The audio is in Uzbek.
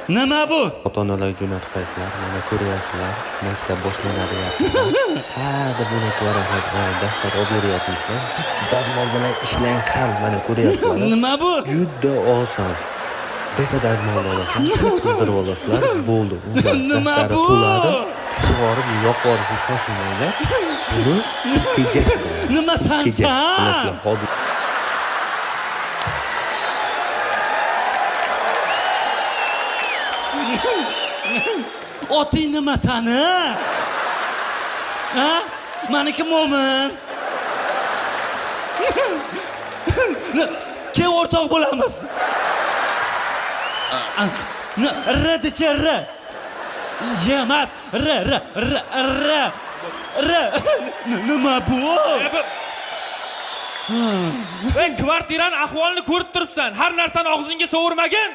Nima bu? Ota-onalar jo'natib mana ko'ryapsizlar, maktab boshlanaryapti. Ha, deb ularga daftar olib beryapmizlar. Dazmol bilan ishlang ham mana ko'ryapsizlar. Nima bu? Juda oson. Beta dazmol olasan, qizdirib olasizlar, bo'ldi. Nima bu? Chivorib, yoqib shoshilmanglar. Buni tejash. Nima sansan? Oting nima sani? Ha? Meniki Mo'min. Ke o'rtoq bo'lamiz. R-decha R. Yemas. R. Nima bu? Ben kvartirani ahvolini ko'rib turibsan. Har narsani og'zingga sovurmagin.